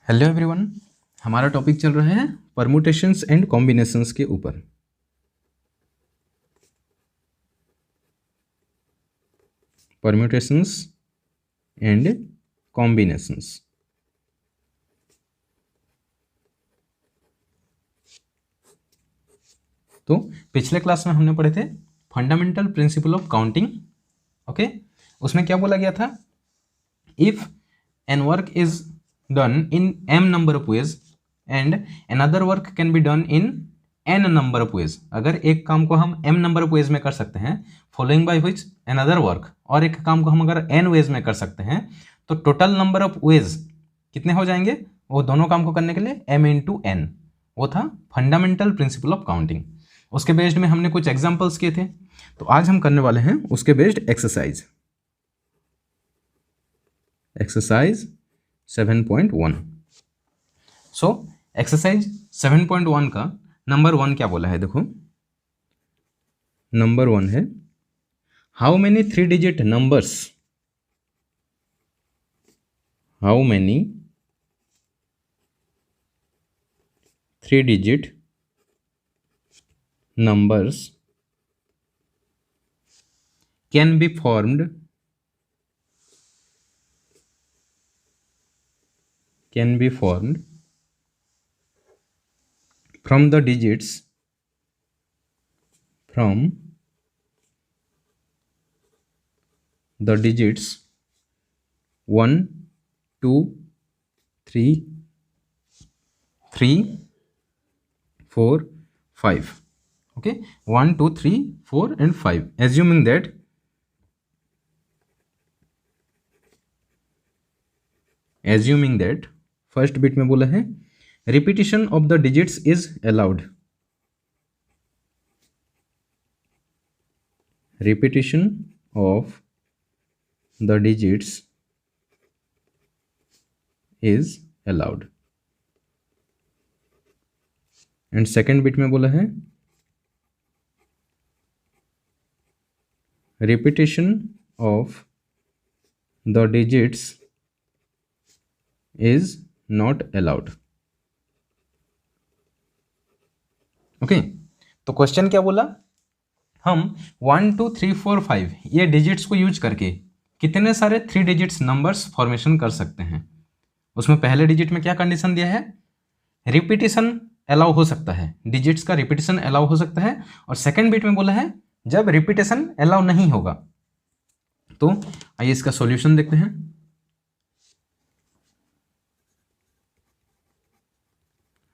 Hello everyone, हमारा topic चल रहा है परमुटेशंस एंड कॉम्बिनेशंस के ऊपर। Permutations and combinations. तो पिछले क्लास में हमने पढ़े थे fundamental principle of counting. Okay, उसमें क्या बोला गया था? If n work is done in m number of ways and another work can be done in n number of ways। अगर एक काम को हम m number of ways में कर सकते हैं following by which another work, और एक काम को हम अगर n ways में कर सकते हैं तो टोटल नंबर ऑफ ways कितने हो जाएंगे? वो दोनों काम को करने के लिए m into n। वो था फंडामेंटल प्रिंसिपल ऑफ काउंटिंग। उसके बेस्ड में हमने कुछ एग्जाम्पल्स किए थे, तो आज हम करने वाले हैं उसके बेस्ड एक्सरसाइज 7.1। सो एक्सरसाइज 7.1 का नंबर 1 क्या बोला है? देखो, नंबर 1 है how many 3 digit numbers, how many 3 digit numbers can be formed from the digits 1 2 3 4 5। okay, 1 2 3 4 and 5, assuming that first bit में बोला है repetition of the digits is allowed. Repetition of the digits is allowed. And second bit में बोला है repetition of the digits is not allowed. Okay, तो question क्या बोला? हम 1 2 3 4 5 ये डिजिट्स को यूज करके कितने सारे 3 डिजिट्स नंबर्स फॉर्मेशन कर सकते हैं। उसमें पहले डिजिट में क्या कंडीशन दिया है? रिपीटिशन अलाउ हो सकता है, डिजिट्स का रिपीटिशन अलाउ हो सकता है। और सेकेंड बिट में बोला है जब रिपीटिशन अलाउ नहीं होगा। तो आइए इसका सॉल्यूशन देखते हैं।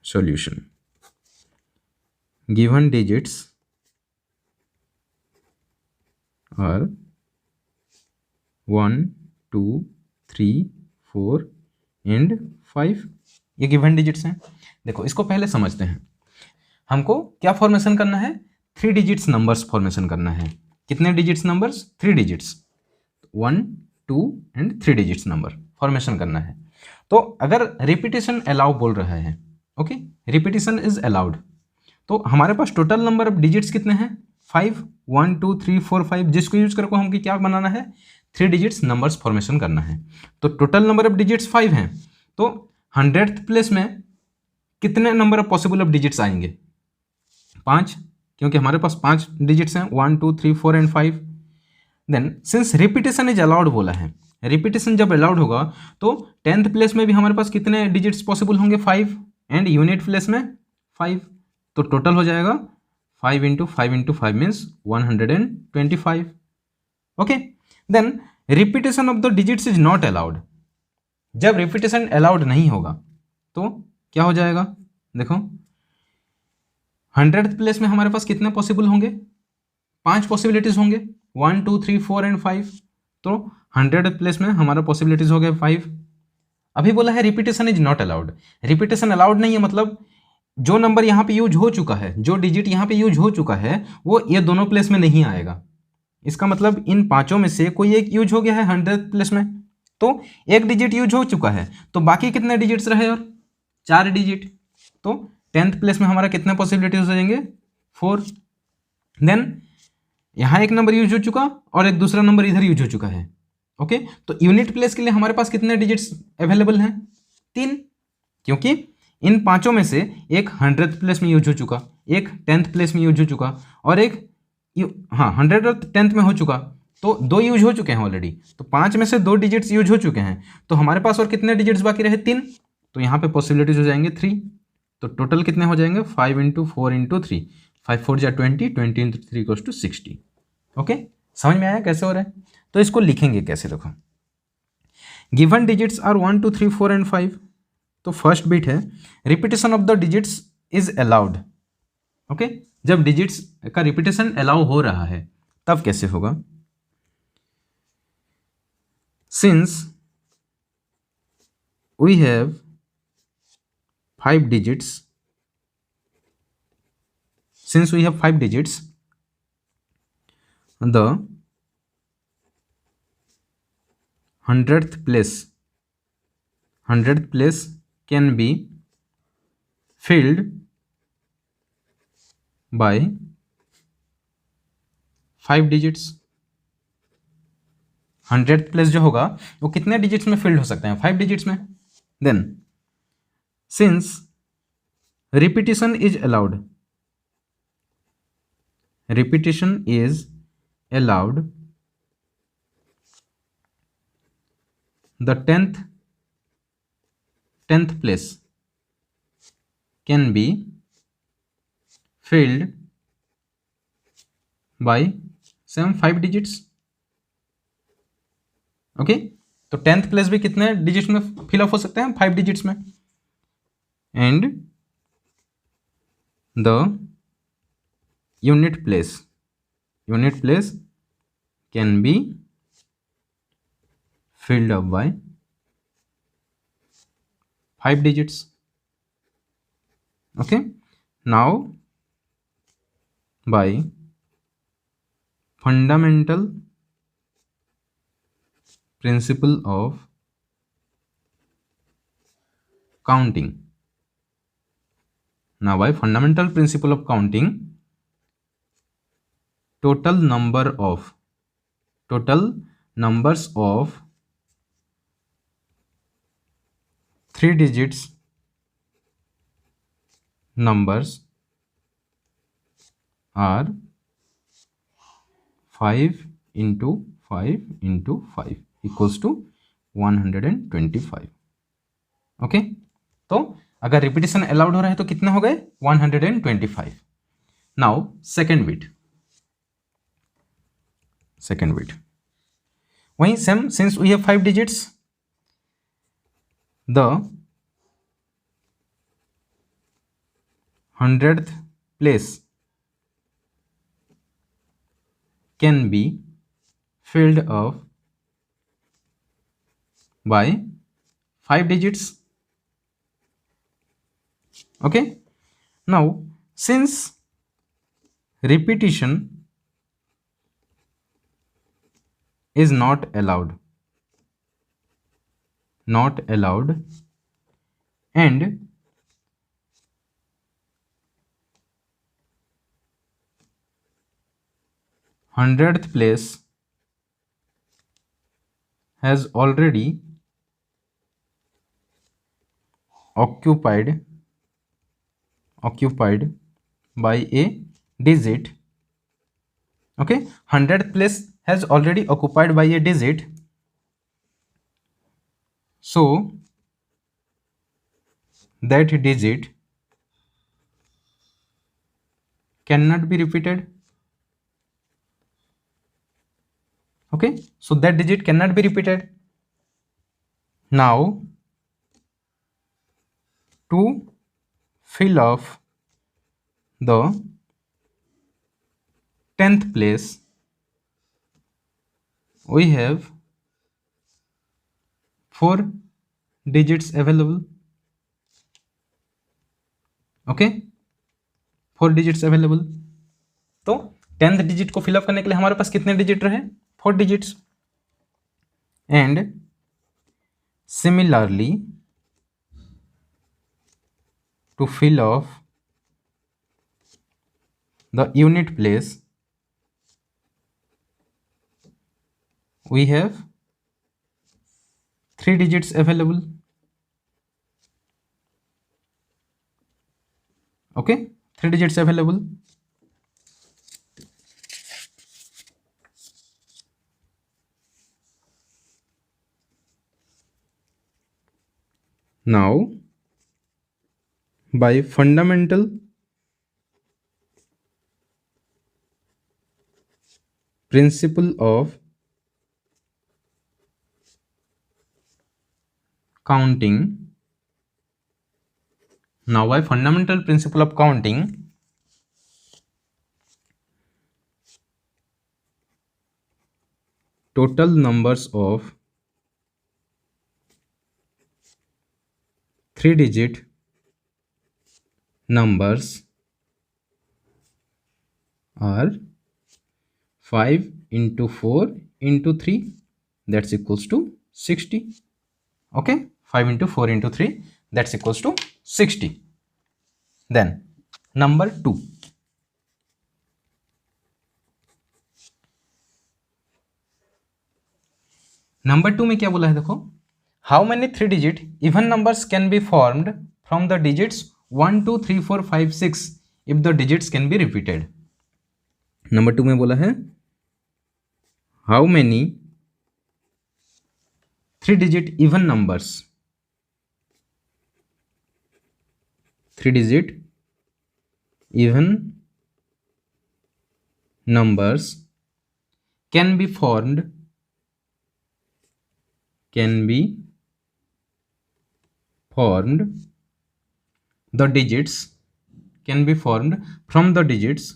solution, given digits are 1 2 3 4 and 5। ये गिवन डिजिट्स हैं। देखो, इसको पहले समझते हैं। हमको क्या फॉर्मेशन करना है? 3 डिजिट्स नंबर्स फॉर्मेशन करना है। कितने digits numbers? 3 digits, 1 2 and 3 digits number formation करना है। तो अगर रिपीटेशन अलाउ बोल रहा है, ओके, रिपीटिशन इज अलाउड, तो हमारे पास टोटल नंबर ऑफ डिजिट्स कितने हैं? 5, 1 2 3 4 5, जिसको यूज करके हमको क्या बनाना है? 3 डिजिट्स नंबर्स फॉर्मेशन करना है। तो टोटल नंबर ऑफ डिजिट्स 5 हैं, तो 100th प्लेस में कितने number of possible of digits आएंगे? 5, क्योंकि हमारे पास 5 डिजिट्स हैं, 1 2 3 4 and 5। Then since repetition is allowed बोला है, रिपीटेशन जब अलाउड होगा तो 10th प्लेस में भी हमारे पास कितने डिजिट्स पॉसिबल होंगे? 5, एंड यूनिट प्लेस में 5। तो टोटल हो जाएगा 5 into 5 into 5 means 125। Okay, then repetition of the digits is not allowed. जब रिपीटेशन अलाउड नहीं होगा तो क्या हो जाएगा? देखो, 100th प्लेस में हमारे पास कितने पॉसिबल होंगे? 5 पॉसिबिलिटीज होंगे, 1 2 3 4 एंड 5। तो 100th प्लेस में हमारा पॉसिबिलिटीज हो गए 5। अभी बोला है repetition is not allowed. Repetition allowed नहीं है, मतलब जो नंबर यहाँ पे यूज हो चुका है, जो डिजिट यहाँ पे यूज हो चुका है, वो ये दोनों प्लेस में नहीं आएगा। इसका मतलब इन पांचों में से कोई एक यूज हो गया है 100th प्लेस में, तो एक डिजिट यूज हो चुका है, तो बाकी कितने डिजिट्स रहे? और 4 डिजिट। तो 10th प्लेस में हमारा कितने पॉसिबिलिटीज हो जाएंगे? 4। देन यहाँ एक नंबर यूज हो चुका और एक दूसरा नंबर इधर यूज हो चुका है। ओके, तो यूनिट प्लेस के लिए हमारे पास कितने डिजिट्स अवेलेबल हैं? 3। क्योंकि इन पांचों में से एक 100th प्लेस में यूज हो चुका, एक 10th प्लेस में यूज हो चुका, और एक हाँ 100 और 10th में हो चुका, तो दो यूज हो चुके हैं ऑलरेडी। तो 5 में से 2 डिजिट्स यूज हो चुके हैं, तो हमारे पास और कितने डिजिट्स बाकी रहे? 3। तो यहाँ पे पॉसिबिलिटीज हो जाएंगे 3। तो टोटल कितने हो जाएंगे? 5 इंटू 4 इंटू 3, 5 4 जा 20, 20 इंटू 3 इक्वल्स टू 60। ओके, समझ में आया कैसे हो रहा है? तो इसको लिखेंगे कैसे, देखो गिवन डिजिट्स आर 1 2 3 4 एंड 5। तो फर्स्ट बिट है repetition of the digits is allowed. Okay, जब डिजिट्स का रिपीटेशन अलाउ हो रहा है तब कैसे होगा? Since we have 5 digits, since we have 5 digits, the 100th place can be filled by 5 digits। 100th place जो होगा वो कितने डिजिट्स में फिल्ड हो सकते हैं? 5 डिजिट्स में। Then since repetition is allowed, repetition is allowed, the 10th place can be filled by same 5 digits। Okay, तो 10th प्लेस भी कितने डिजिट्स में फिलअप हो सकते हैं? 5 डिजिट्स में। And the unit place can be filled up by 5 digits। okay, now by fundamental principle of counting, total numbers of 3 digits numbers are 5 into 5 into 5 equals to 125। Okay, तो अगर repetition allowed हो रहा है तो कितने हो गए? 125। नाउ सेकेंड बिट वहीं same, since we have 5 digits, the 100th place can be filled up by 5 digits। okay, now since repetition is not allowed and 100th place has already occupied by a digit। okay, 100th place has already occupied by a digit, so that digit cannot be repeated। okay, so that digit cannot be repeated। now to fill up the 10th place we have 4 digits available। okay, 4 digits available। तो 10th digit को fill up करने के लिए हमारे पास कितने digit रहे? 4 digits. And similarly to fill off the unit place we have 3 digits available। Okay, 3 digits available. Now by fundamental principle of counting, now by fundamental principle of counting, total numbers of 3-digit numbers are 5 into 4 into 3, that's equals to 60. Okay, 5 into 4 into 3, that's equals to 60. Then number 2, number 2 में क्या बोला है देखो, how many 3 digit even numbers can be formed from the digits 1 2 3 4 5 6 if the digits can be repeated. Number 2 में बोला है how many 3 digit even numbers, 3 digit even numbers can be formed, the digits can be formed from the digits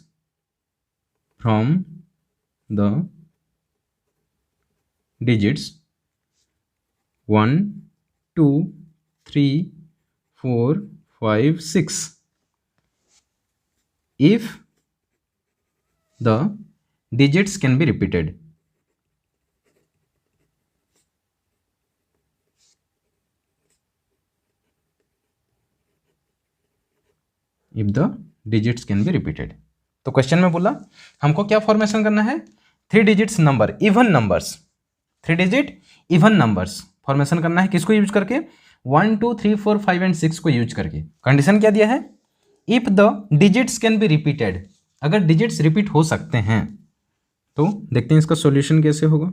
1 2 3 4 5 6 if the digits can be repeated. If the digits can be repeated, तो question में बोला हमको क्या formation करना है, 3 digits number even numbers, 3 digit even numbers formation करना है, किसको यूज करके, 1 2 3 4 5 एंड 6 को यूज करके। कंडीशन क्या दिया है, if the digits can be repeated, अगर डिजिट्स रिपीट हो सकते हैं तो देखते हैं इसका सॉल्यूशन कैसे होगा।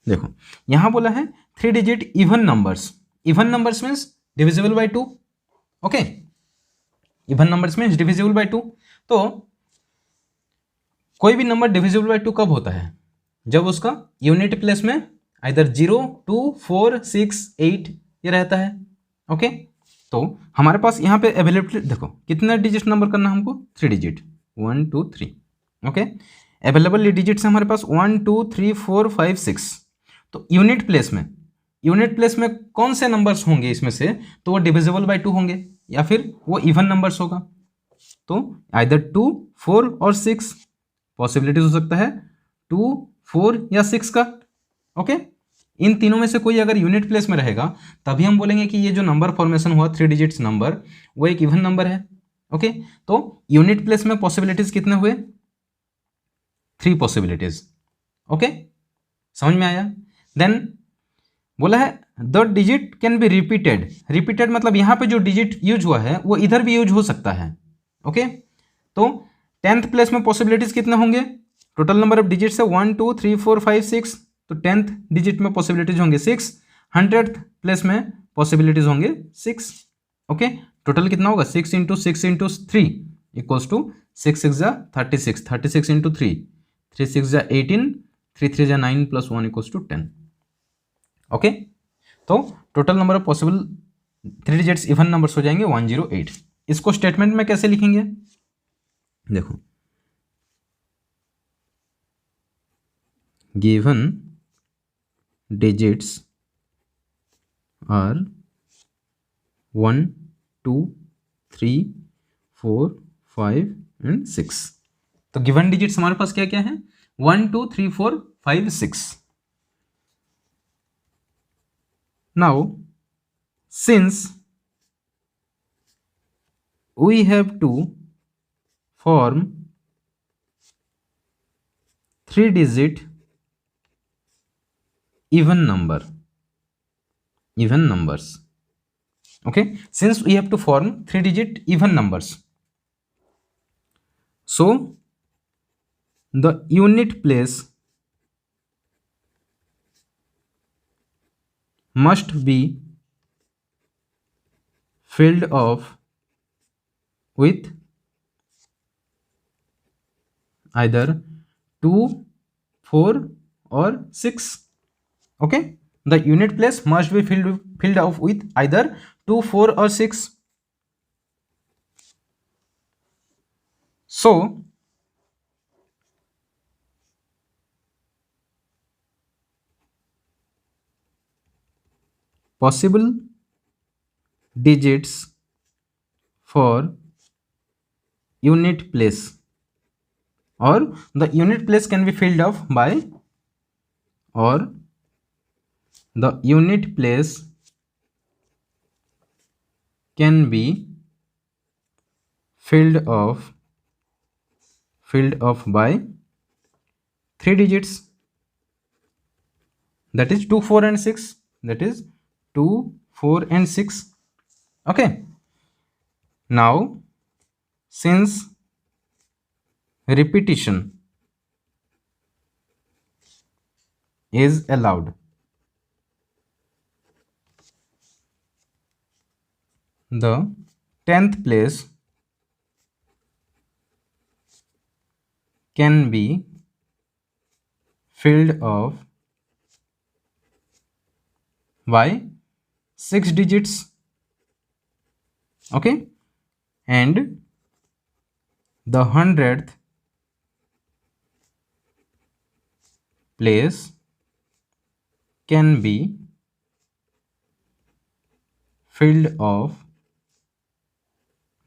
देखो यहां बोला है 3 digit even numbers means divisible by 2। Okay, even numbers means divisible by 2। तो कोई भी नंबर डिविजिबल बाय 2 कब होता है, जब उसका यूनिट प्लेस में आइदर 0 2 4 6 8 ये रहता है। ओके, तो हमारे पास यहाँ पे अवेलेबिलिटी देखो कितना डिजिट नंबर करना हमको, 3 डिजिट 1 2 3। ओके, अवेलेबल डिजिट्स हमारे पास 1 2 3 4 5 6। तो यूनिट प्लेस में कौन से नंबर्स होंगे इसमें से, तो वो डिविजिबल बाय 2 होंगे या फिर वो इवन नंबर्स होगा। तो आइदर 2 4 और 6 पॉसिबिलिटीज हो सकता है, 2 4 या 6 का। ओके, इन तीनों में से कोई अगर यूनिट प्लेस में रहेगा तभी हम बोलेंगे कि ये जो नंबर फॉर्मेशन हुआ 3 डिजिट्स नंबर वो एक इवन नंबर है। ओके, तो यूनिट प्लेस में पॉसिबिलिटीज कितने हुए, 3 पॉसिबिलिटीज। ओके, समझ में आया। देन बोला है the digit can be repeated मतलब यहां पे जो डिजिट यूज हुआ है वो इधर भी यूज हो सकता है। ओके, तो 10th प्लेस में पॉसिबिलिटीज कितने होंगे, टोटल नंबर ऑफ डिजिट्स है 1 2 3 4 5 6, तो 10th डिजिट में पॉसिबिलिटीज होंगे 6। 100th प्लेस में पॉसिबिलिटीज होंगे 6। ओके, टोटल कितना होगा 6 इंटू 6 इंटू 3 इक्वल्स टू 6 6 जा 36, 36 इंटू 3 3 6 जा 18, 3 3 जा 9 प्लस 1 इक्वल्स टू 10। ओके, तो total number of possible 3 digits even numbers हो जाएंगे 108। इसको स्टेटमेंट में कैसे लिखेंगे, देखो गिवन डिजिट्स आर 1 2 3 4 5 एंड 6। तो गिवन डिजिट्स हमारे पास क्या क्या है, 1 2 3 4 5 6। Now, since we have to form 3 digit even numbers, Okay, since we have to form 3-digit even numbers, so the unit place must be filled of with either 2, 4 or 6. Okay, the unit place must be filled up with either 2, 4 or 6. So possible digits for unit place, or the unit place can be filled up by, or the unit place can be filled of by 3 digits, that is 2, 4 and 6, that is 2, 4 and 6. Okay, now since repetition is allowed, the 10th place can be filled of by 6 digits. Okay, and the 100th place can be filled of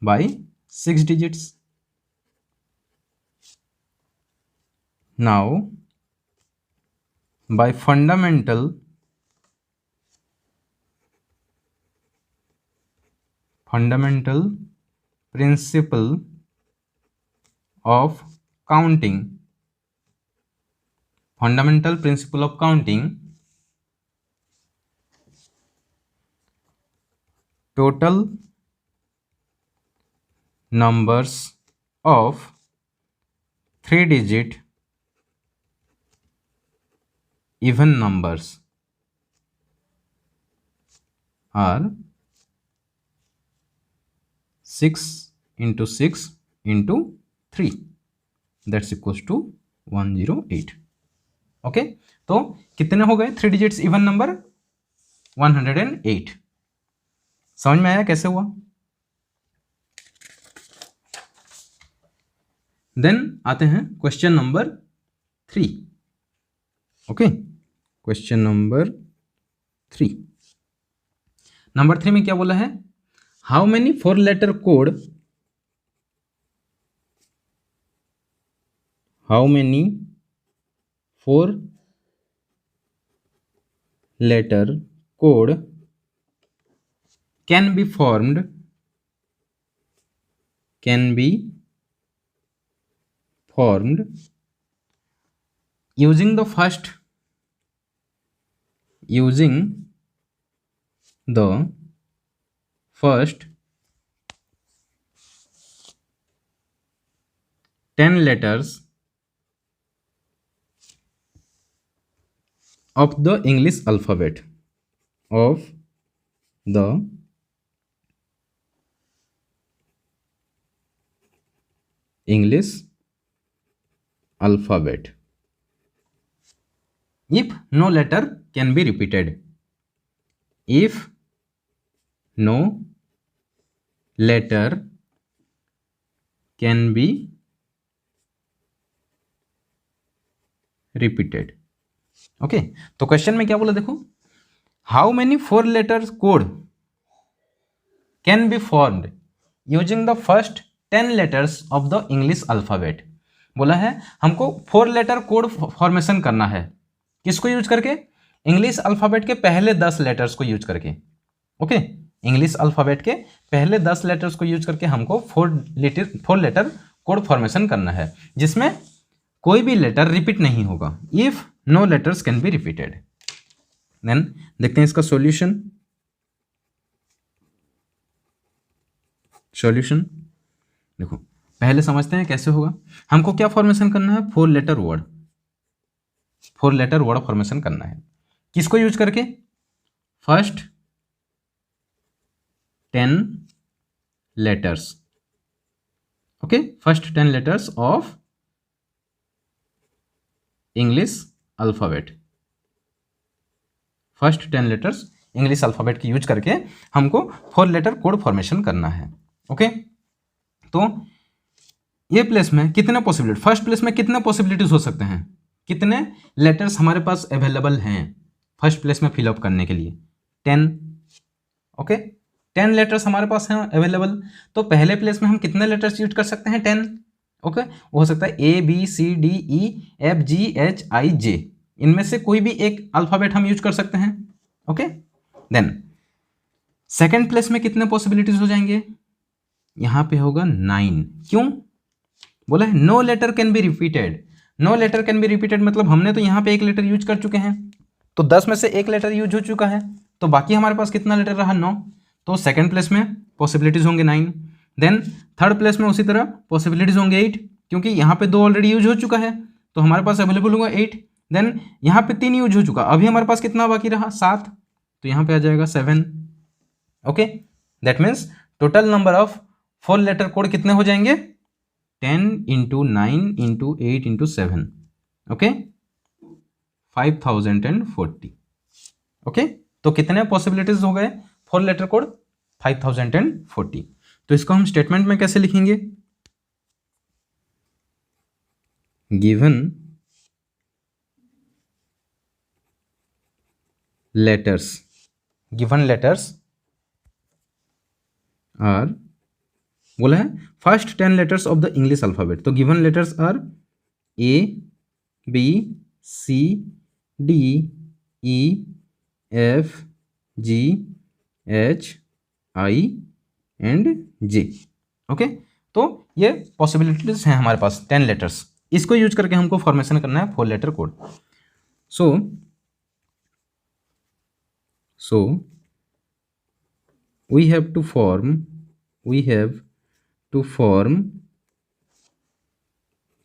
by 6 digits. Now by fundamental principle of counting, total numbers of 3-digit even numbers are 6 into 6 into 3, that's equals to 108. Okay, तो कितने हो गए 3 digits even number? 108. समझ में आया कैसे हुआ? देन आते हैं question number 3. Okay, question number 3. Number 3 में क्या बोला है? How many 4 letter code, how many 4 letter code can be formed using the first 10 letters of the English alphabet, if no letter can be repeated, if no letter can be repeated. Okay, तो question में क्या बोला देखो, how many 4 letters code can be formed using the first 10 letters of the English alphabet. बोला है हमको 4 letter code formation करना है, किसको यूज करके? इंग्लिश अल्फाबेट के पहले 10 लेटर्स को यूज करके. ओके, इंग्लिश अल्फाबेट के पहले 10 लेटर्स को यूज करके हमको 4 लेटर कोड फॉर्मेशन करना है, जिसमें कोई भी लेटर रिपीट नहीं होगा. If no letters can be repeated. Then देखते हैं इसका सॉल्यूशन. सॉल्यूशन देखो पहले समझते हैं कैसे होगा। हमको क्या फॉर्मेशन करना है, 4 letter word, 4 letter word formation करना है। किसको यूज करके, first 10 letters, okay, first 10 letters of English alphabet, first 10 letters English alphabet की यूज करके हमको 4 लेटर कोड फॉर्मेशन करना है। ओके, तो ये प्लेस में कितने पॉसिबिलिटी, फर्स्ट प्लेस में कितने पॉसिबिलिटीज हो सकते हैं, कितने लेटर्स हमारे पास अवेलेबल हैं फर्स्ट प्लेस में फिलअप करने के लिए, 10। ओके, 10 लेटर्स हमारे पास हैं अवेलेबल, तो पहले प्लेस में हम कितने लेटर्स यूज कर सकते हैं, 10। ओके, वो हो सकता है ABCDEFGHIJ, इनमें से कोई भी एक अल्फाबेट हम यूज कर सकते हैं। ओके, देन सेकेंड प्लेस में कितने पॉसिबिलिटीज हो जाएंगे, यहां पे होगा 9। क्यों बोला है, no letter can be repeated, no letter can be repeated मतलब हमने तो यहाँ पे एक लेटर यूज कर चुके हैं, तो 10 में से एक लेटर यूज हो चुका है, तो बाकी हमारे पास कितना लेटर रहा, 9। तो सेकंड प्लेस में पॉसिबिलिटीज होंगे 9। देन थर्ड प्लेस में उसी तरह पॉसिबिलिटीज होंगे 8, क्योंकि यहाँ पे 2 ऑलरेडी यूज हो चुका है, तो हमारे पास अवेलेबल होगा 8। देन यहाँ पे 3 यूज हो चुका, अभी हमारे पास कितना बाकी रहा, 7, तो यहाँ पे आ जाएगा 7। Okay, that means total number of 4 letter code कितने हो जाएंगे, 10 into 9 into 8 into 7, okay, 5040। Okay, तो कितने पॉसिबिलिटीज हो गए 4 लेटर कोड, 5040। तो इसको हम स्टेटमेंट में कैसे लिखेंगे, given letters, given letters are, बोला है first 10 letters of the English alphabet, तो given letters are ABCDEFGHI and J। Okay, तो ये पॉसिबिलिटीज हैं हमारे पास 10 लेटर्स, इसको यूज करके हमको फॉर्मेशन करना है 4 letter code. So we have to form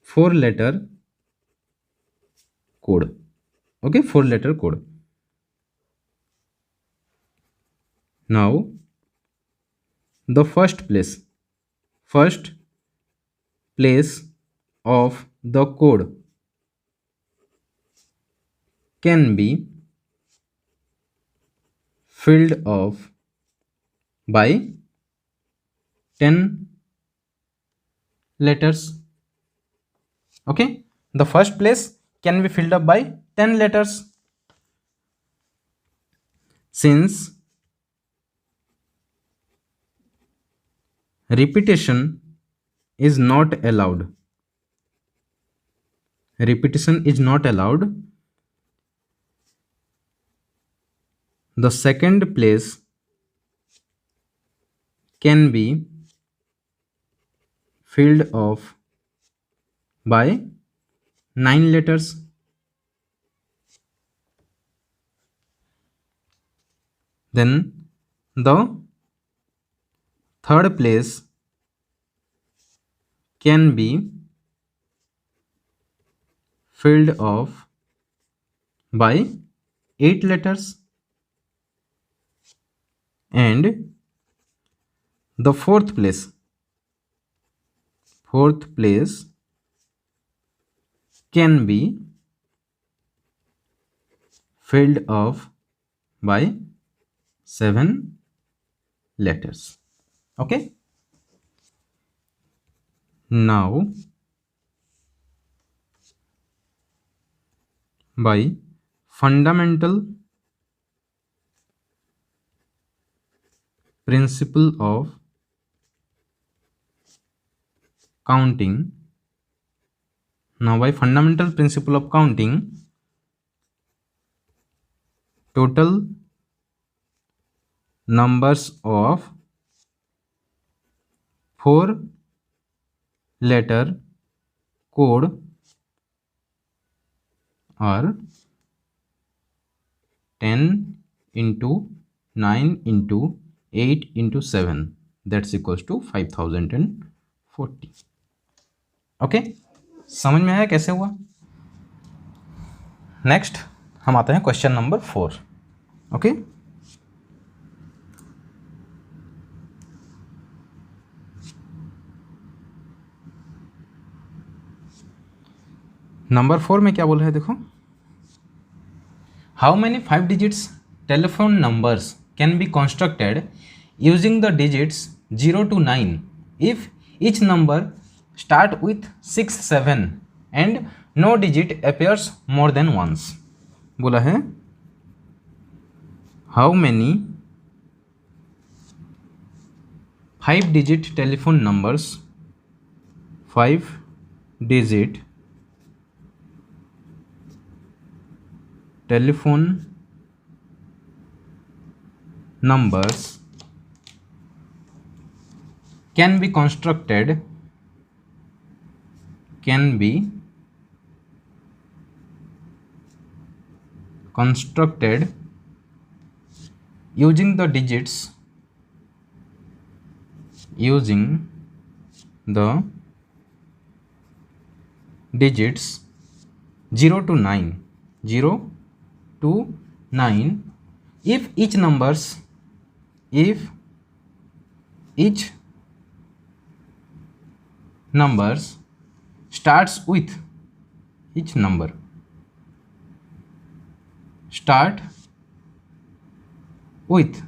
4 letter code, okay, 4 letter code. Now the first place of the code can be filled up by 10 letters. Okay, the first place can be filled up by 10 letters. Since repetition is not allowed, the second place can be filled up by 9 letters. Then the third place can be filled up by 8 letters, and the fourth place can be filled up by 7 letters. Okay, now by fundamental principle of counting, total numbers of 4 letter code are 10 into 9 into 8 into 7, that's equals to 5040। Okay, समझ में आया कैसे हुआ? Next हम आते हैं question number 4। Okay, number 4 में क्या बोल रहे हैं देखो, how many 5 digits telephone numbers can be constructed using the digits 0 to 9 if each number start with 6 7 and no digit appears more than once. बोला है how many 5 digit telephone numbers, 5 digit telephone numbers can be constructed using the digits 0 to 9 if each number starts with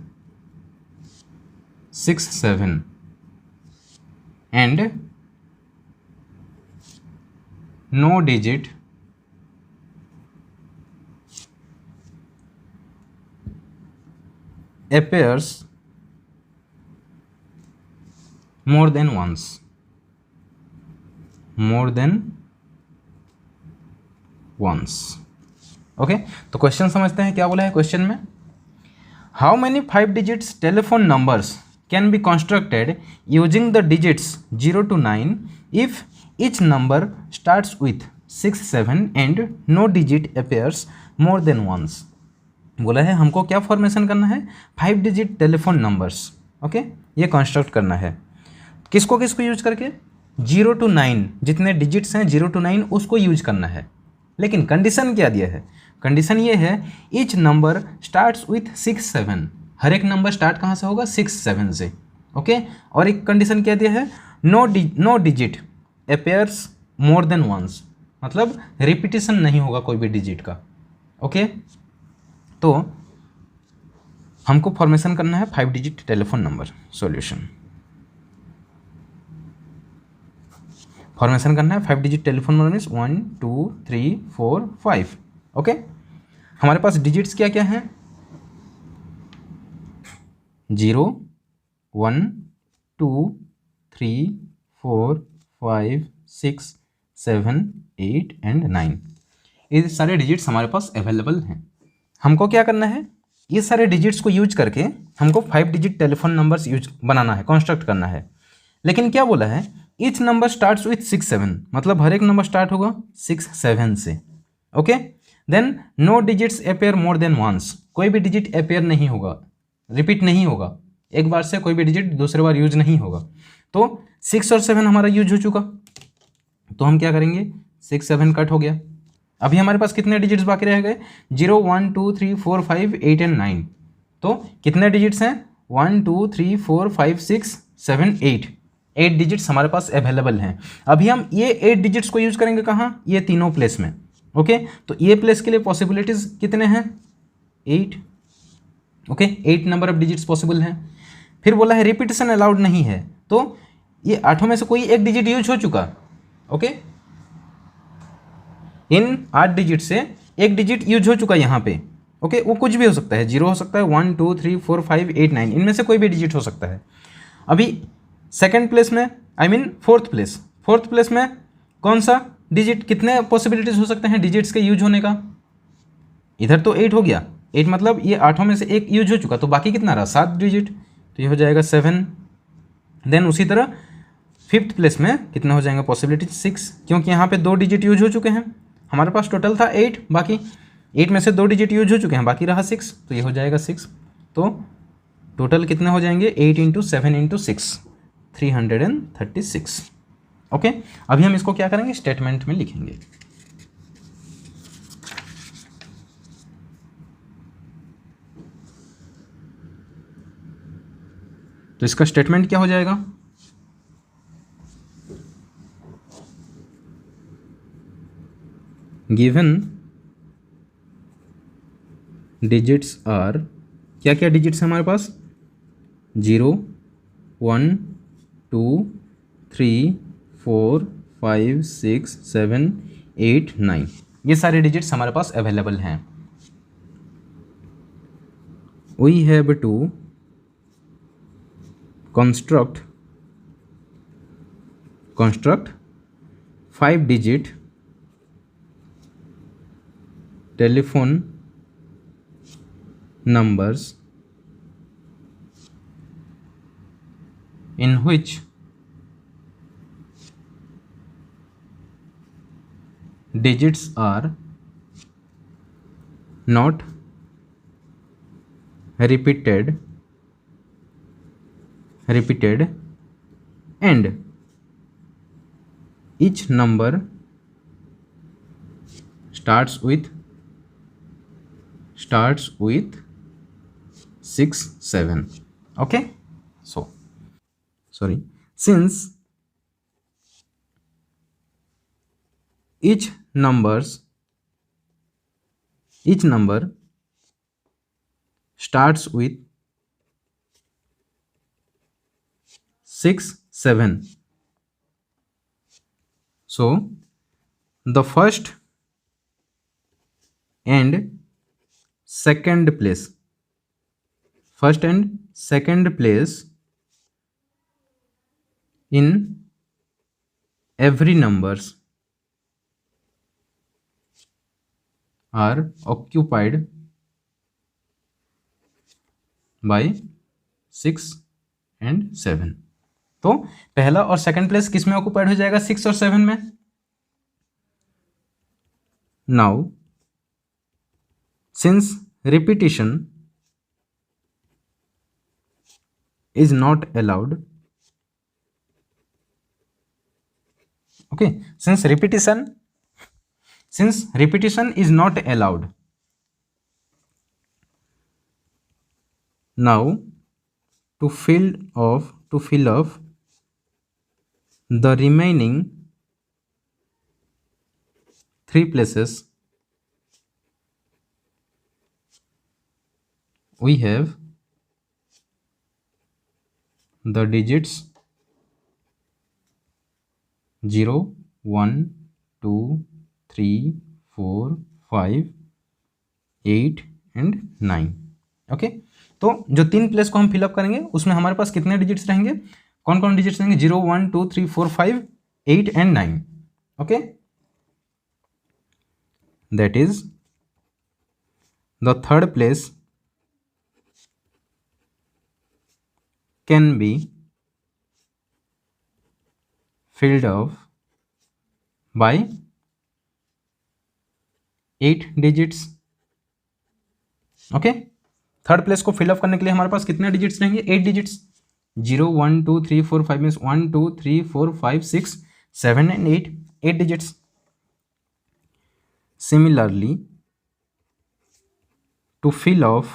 6 7 and no digit appears more than once। Okay, तो question समझते हैं क्या बोला है question में। How many 5 digits telephone numbers can be constructed using the digits 0 to 9 if each number starts with 6 7 and no digit appears more than once. बोला है हमको क्या फॉर्मेशन करना है, 5 डिजिट टेलीफोन नंबर्स। ओके, ये कंस्ट्रक्ट करना है किसको यूज करके, 0 to 9 जितने डिजिट्स हैं 0 to 9 उसको यूज करना है। लेकिन कंडीशन क्या दिया है, कंडीशन ये है ईच नंबर स्टार्ट्स विथ 6 7, हर एक नंबर स्टार्ट कहाँ से होगा, 6 7 से। ओके, और एक कंडीशन क्या दिया है, no digit appears more than once, मतलब रिपीटिशन नहीं होगा कोई भी डिजिट का। ओके, तो हमको फॉर्मेशन करना है 5 digit telephone number. Solution, formation करना है 5 digit telephone number means 1 2 3 4 5। Okay, हमारे पास डिजिट्स क्या क्या हैं, 0 1 2 3 4 5 6 7 8 एंड 9। ये सारे डिजिट्स हमारे पास अवेलेबल हैं। हमको क्या करना है, ये सारे डिजिट्स को यूज करके हमको 5 डिजिट टेलीफोन नंबर्स यूज बनाना है, कंस्ट्रक्ट करना है। लेकिन क्या बोला है, ईच नंबर स्टार्ट्स विथ 6 7, मतलब हर एक नंबर स्टार्ट होगा 6 7 से। Okay, then no digits appear more than once, कोई भी डिजिट अपेयर नहीं होगा, रिपीट नहीं होगा, एक बार से कोई भी डिजिट दूसरे बार यूज नहीं होगा। तो 6 और 7 हमारा यूज हो चुका, तो हम क्या करेंगे, 6 7 कट हो गया। अभी हमारे पास कितने डिजिट्स बाकी रह गए, 0 1 2 3 4 5 8 एंड 9। तो कितने डिजिट्स हैं, 1 2 3 4 5 6 7 8 डिजिट्स हमारे पास अवेलेबल हैं। अभी हम ये 8 डिजिट्स को यूज करेंगे कहाँ, ये तीनों प्लेस में। ओके, तो ये प्लेस के लिए पॉसिबिलिटीज कितने हैं, 8। Okay, 8 number of digits possible हैं। फिर बोला है रिपीटेशन अलाउड नहीं है, तो ये 8 में से कोई एक डिजिट यूज हो चुका। ओके, इन 8 डिजिट से एक डिजिट यूज हो चुका यहाँ पे। ओके, वो कुछ भी हो सकता है, 0 हो सकता है, 1 2 3 4 5 8 9, इनमें से कोई भी डिजिट हो सकता है। अभी सेकेंड प्लेस में, आई मीन फोर्थ प्लेस में कौन सा डिजिट, कितने पॉसिबिलिटीज हो सकते हैं डिजिट्स के यूज होने का, इधर तो 8 हो गया, 8 मतलब ये 8 में से एक यूज हो चुका, तो बाकी कितना रहा, 7 डिजिट, तो ये हो जाएगा 7। देन उसी तरह फिफ्थ प्लेस में कितना हो जाएगा पॉसिबिलिटीज, 6, क्योंकि यहाँ पे 2 डिजिट यूज हो चुके हैं, हमारे पास टोटल था 8, बाकी 8 में से 2 डिजिट यूज हो चुके हैं, बाकी रहा 6, तो ये हो जाएगा 6। तो टोटल कितने हो जाएंगे 8 इंटू 7 इंटू 6 336। ओके, अभी हम इसको क्या करेंगे स्टेटमेंट में लिखेंगे। तो इसका स्टेटमेंट क्या हो जाएगा, गिवन डिजिट्स आर, क्या क्या डिजिट्स है हमारे पास 0 1 2 3 4 5 6 7 8 9, ये सारे डिजिट्स हमारे पास अवेलेबल हैं। We have to construct 5-digit telephone numbers in which digits are not repeated and each number starts with 6 7. Okay, so sorry, since each number starts with 6 7, so the first and second place in every numbers are occupied by 6 and 7। तो पहला और second place किस में occupied हो जाएगा 6 और 7 में। Now since repetition is not allowed, okay, since repetition is not allowed, now to fill up the remaining 3 places we have the digits 0 1 2 3 4 5 8 and 9। Okay, तो जो 3 प्लेस को हम फिलअप करेंगे उसमें हमारे पास कितने डिजिट्स रहेंगे, कौन कौन डिजिट्स रहेंगे 0 1 2 3 4 5 8 and 9। Okay, that is the third place can be filled up by 8 digits। Okay, third place को फिलअप करने के लिए हमारे पास कितने डिजिट्स रहेंगे 8 digits 0 1 2 3 4 5 means 1 2 3 4 5 6 7 and 8 digits. Similarly to fill of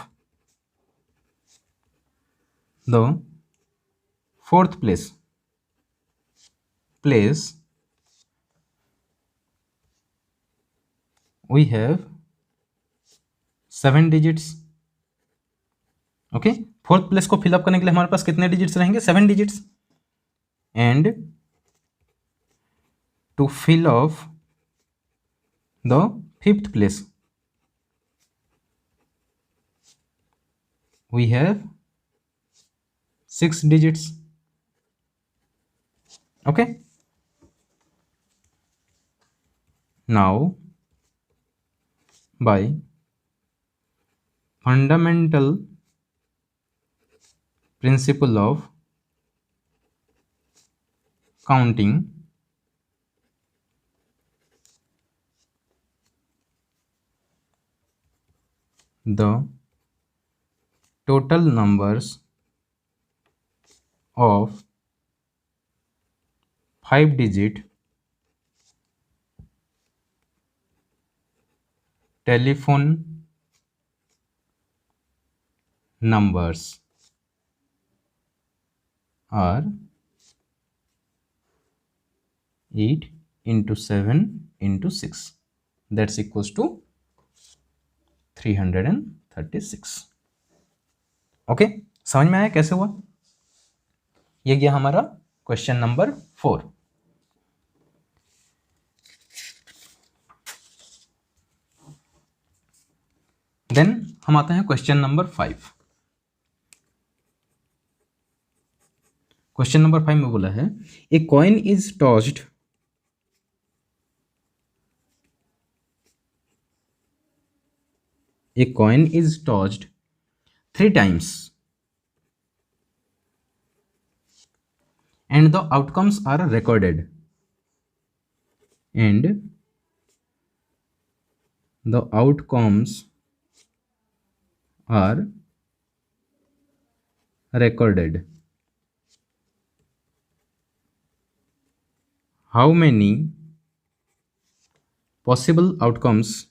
the fourth place we have 7 digits। Okay, fourth place को fill up करने के लिए हमारे पास कितने डिजिट्स रहेंगे 7 digits. And to fill of the fifth place we have 6 digits. okay, now by fundamental principle of counting, the total numbers of 5-digit telephone numbers are 8 into 7 into 6, that's equals to 336। Okay, समझ में आया कैसे हुआ? ये गया हमारा question number 4। Then हम आते हैं क्वेश्चन नंबर 5। क्वेश्चन नंबर 5 में बोला है a coin is tossed A coin is tossed 3 times and the outcomes are recorded. And the outcomes are recorded. How many possible outcomes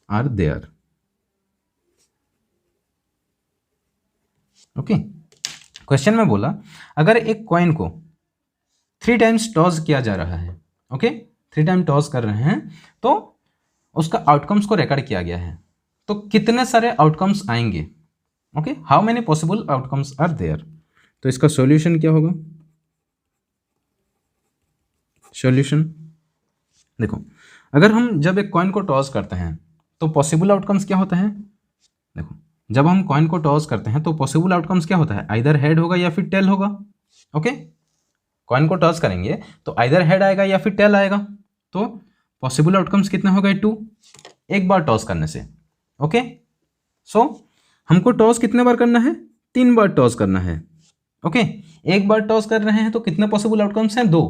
are there? Okay, question में बोला अगर एक coin को 3 times toss किया जा रहा है, ओके 3 टाइम टॉस कर रहे हैं तो उसका आउटकम्स को रिकॉर्ड किया गया है, तो कितने सारे आउटकम्स आएंगे? Okay, how many possible outcomes are there? तो इसका सॉल्यूशन क्या होगा? सॉल्यूशन देखो, अगर हम जब एक कॉइन को टॉस करते हैं तो पॉसिबल आउटकम्स क्या होता है? देखो, जब हम कॉइन को टॉस करते हैं तो पॉसिबल आउटकम्स क्या होता है? आइदर हेड होगा या फिर टेल होगा। ओके, कॉइन को टॉस करेंगे तो आइदर हेड आएगा या फिर टेल आएगा, तो पॉसिबल आउटकम्स कितने हो गए? 2, एक बार टॉस करने से। ओके, सो हमको टॉस कितने बार करना है? 3 बार टॉस करना है। ओके, एक बार टॉस कर रहे हैं तो कितने पॉसिबल आउटकम्स हैं? 2,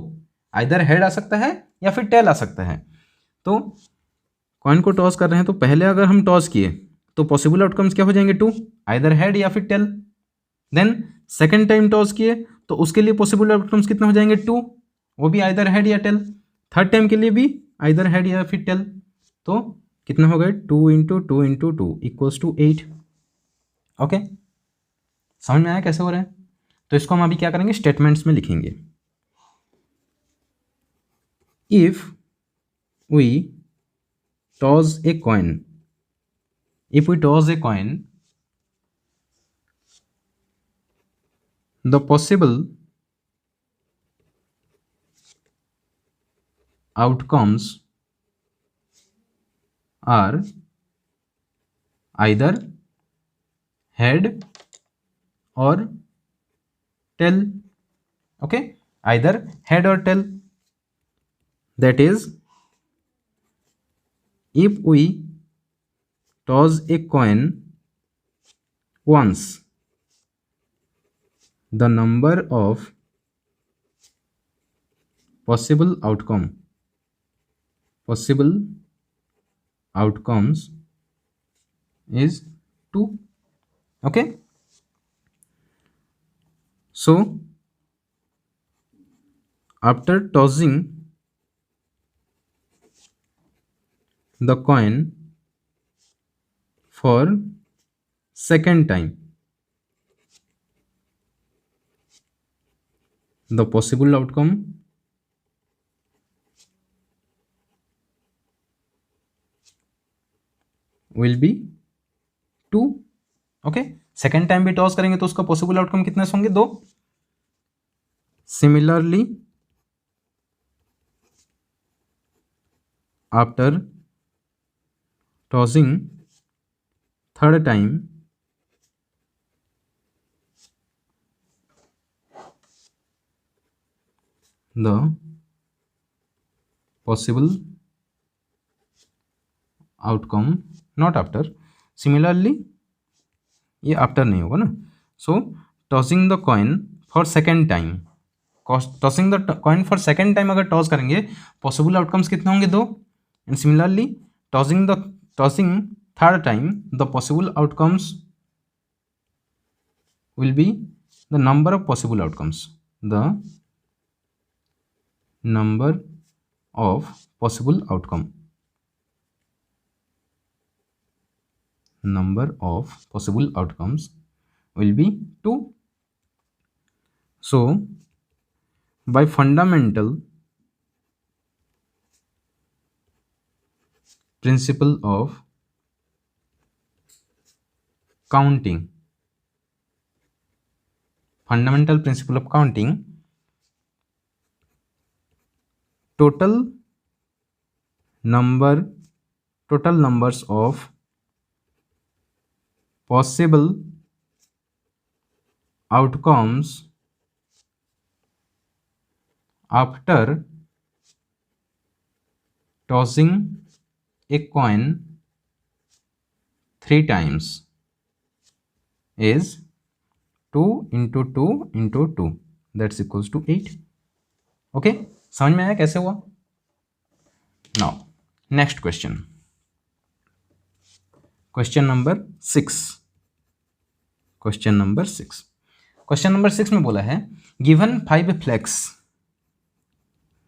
आइदर हेड आ सकता है या फिर टेल आ सकता है। तो कॉइन को टॉस कर रहे हैं तो पहले अगर हम टॉस किए तो पॉसिबल आउटकम्स क्या हो जाएंगे? 2, आइदर हेड या फिर tail. Then second time toss किए तो उसके लिए पॉसिबल आउटकम्स कितने हो जाएंगे? 2, वो भी आइदर हेड या टेल। थर्ड टाइम के लिए भी आइदर हेड या फिर टेल, तो कितने हो गए? 2 into 2 into 2 equals to 8। Okay, समझ में आया कैसे हो रहा है? तो इसको हम अभी क्या करेंगे? स्टेटमेंट्स में लिखेंगे। If we toss a coin, if we toss a coin, the possible outcomes are either head or tail. Okay, either head or tail. That is, if we toss a coin once, the number of possible outcomes is 2. Okay, so after tossing the coin for second time, the possible outcome will be 2. Okay, second time भी toss करेंगे तो उसका possible outcome कितने होंगे? 2। Similarly after tossing third time, the possible outcome, not after, similarly ये after नहीं होगा ना। So tossing the coin for second time, tossing the coin for second time अगर टॉस करेंगे पॉसिबल आउटकम्स कितने होंगे? 2। And similarly tossing third time, the possible outcomes will be the number of possible outcomes. The number of possible outcome. Number of possible outcomes will be 2. So by fundamental principle of counting, fundamental principle of counting, total numbers of possible outcomes after tossing a coin 3 times is 2 into 2 into 2, that's equals to 8. Okay, समझ में आया कैसे हुआ? Now next question, question number 6. Question number 6 में बोला है given 5 flags,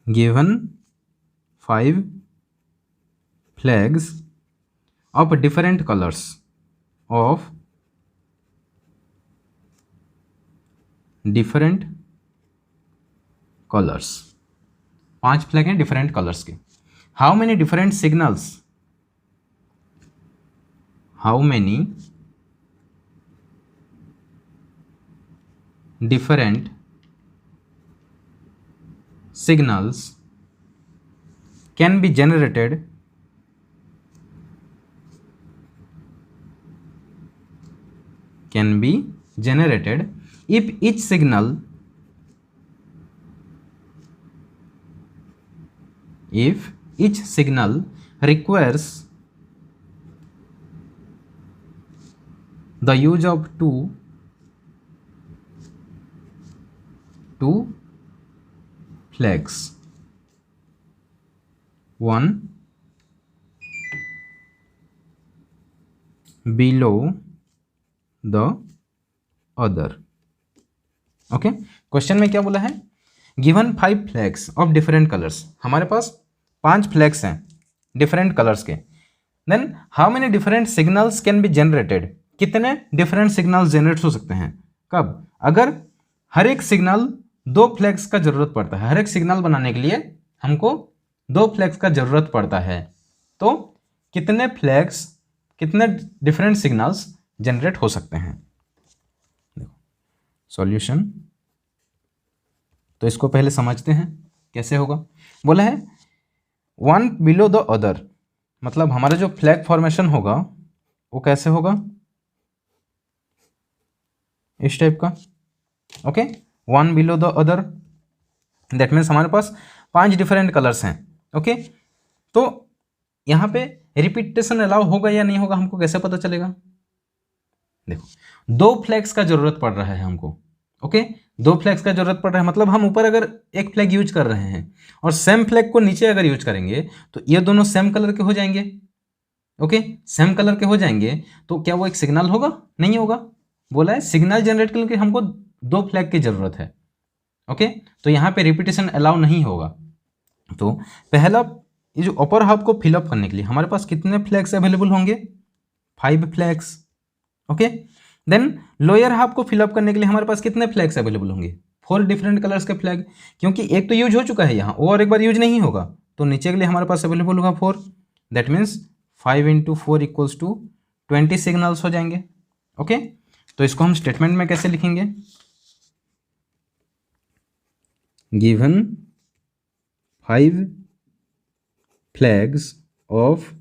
given 5 flags of different colours of different colours, 5 flag हैं different colours के. How many different signals, how many different signals can be generated if each signal requires the use of two flags, one below the other. Okay, question में क्या बोला है? Given 5 flags of different colours, हमारे पास 5 flags हैं different colours के. Then how many different signals can be generated, कितने different signals generate हो सकते हैं, कब? अगर हर एक सिग्नल 2 फ्लैग्स का जरूरत पड़ता है, हर एक सिग्नल बनाने के लिए हमको 2 फ्लैग्स का जरूरत पड़ता है, तो कितने फ्लैग्स, कितने डिफरेंट सिग्नल्स जनरेट हो सकते हैं? सॉल्यूशन, तो इसको पहले समझते हैं कैसे होगा. बोला है 1 बिलो द अदर, मतलब हमारा जो फ्लैग फॉर्मेशन होगा वो कैसे होगा? इस टाइप का. Okay, 1 below the other, that means हमारे पास 5 डिफरेंट कलर्स हैं. ओके, तो यहाँ पे रिपीटेशन अलाउ होगा या नहीं होगा हमको कैसे पता चलेगा? देखो, 2 फ्लैग्स का जरूरत पड़ रहा है हमको. ओके, 2 फ्लैग्स का जरूरत पड़ रहा है, मतलब हम ऊपर अगर एक फ्लैग यूज कर रहे हैं और सेम फ्लैग को नीचे अगर यूज करेंगे तो ये दोनों सेम कलर के हो जाएंगे. ओके, सेम कलर के हो जाएंगे तो क्या वो एक सिग्नल होगा? नहीं होगा. बोला है सिग्नल जनरेट करने के लिए हमको 2 फ्लैग की जरूरत है. ओके, तो यहाँ पे रिपीटेशन अलाउ नहीं होगा. तो पहला ये जो अपर हाफ को फिलअप करने के लिए हमारे पास कितने फ्लैग्स अवेलेबल होंगे? 5 flags. Okay, then lower half को फिलअप करने के लिए हमारे पास कितने फ्लैग्स अवेलेबल होंगे? 4 डिफरेंट कलर्स के फ्लैग, क्योंकि एक तो यूज हो चुका है यहाँ, और एक बार यूज नहीं होगा, तो नीचे के लिए हमारे पास अवेलेबल होगा 4. That means 5 into 4 equals to 20 signals हो जाएंगे. ओके, तो इसको हम स्टेटमेंट में कैसे लिखेंगे? Given 5 flags of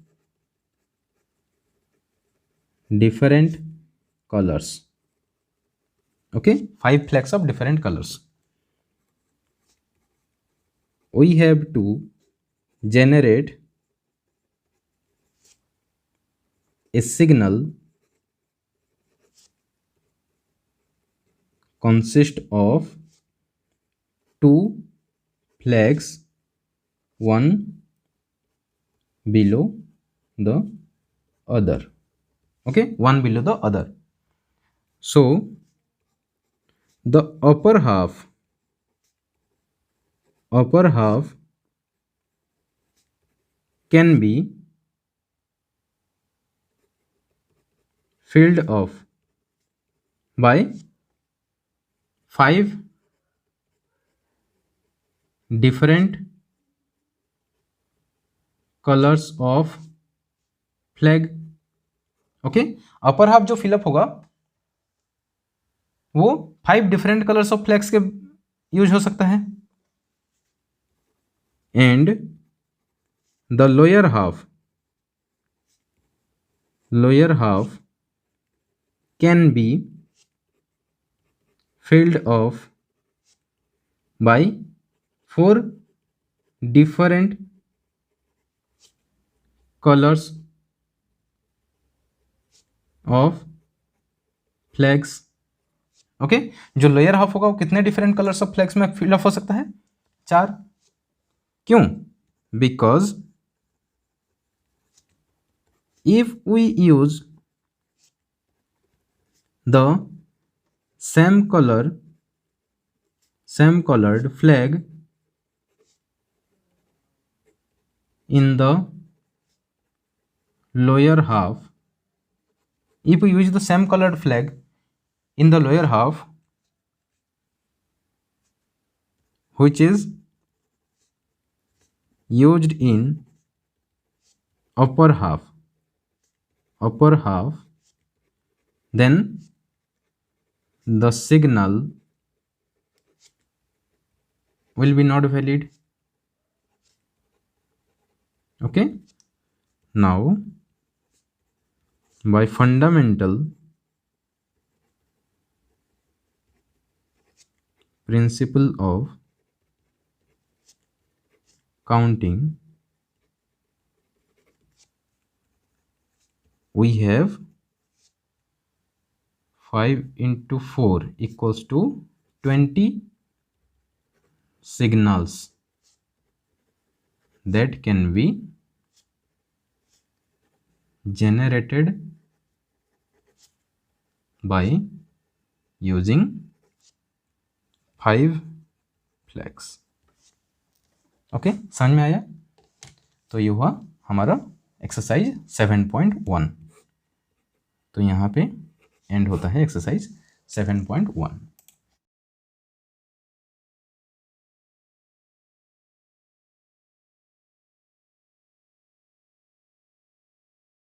different colors. Okay, 5 flags of different colors. We have to generate a signal consist of 2 flags, one below the other. Okay, one below the other. So the upper half can be filled off by 5 different colors of flag. Okay, upper half जो fill up होगा वो 5 different colours of flags के use हो सकता है, and the lower half can be filled off by 4 different colors of flags. Okay, जो lower half होगा वो कितने डिफरेंट कलर्स ऑफ फ्लैग्स में फिल अप हो सकता है? 4. क्यों? Because if we use the same colored flag in the lower half, if we use the same colored flag in the lower half which is used in upper half, then the signal will be not valid. Okay, now by fundamental principle of counting, we have 5 into 4 equals to 20 signals that can be generated by using 5 flags. Okay, समझ में आया? तो ये हुआ हमारा exercise 7.1. तो यहाँ पे एंड होता है एक्सरसाइज 7.1.